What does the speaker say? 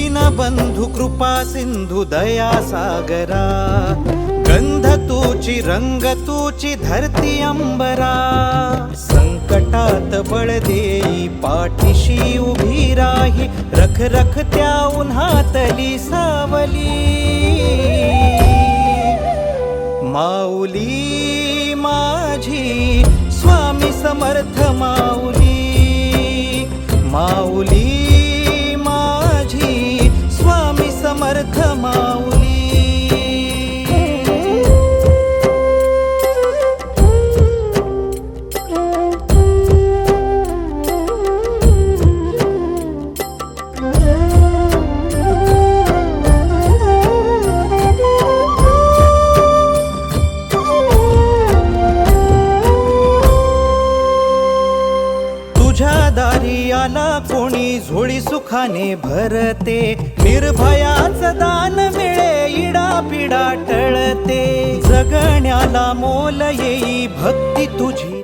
दीनबंधु कृपा सिंधु दया सागरा, गंध तूची रंग तूची धरती अंबरा, संकटात बळ देई पाठीशी उभी राही, रख रख त्या उन्हातली सावली, माऊली माझी स्वामी समर्थ माऊली, माऊली माझी स्वामी समर्थ माऊली. तुझ्या दारी आला कोणी झोळी सुखाने भरते, निर्भयाचं दान मिळे इडा पिडा टळते, जगण्याला मोल येई भक्ती तुझी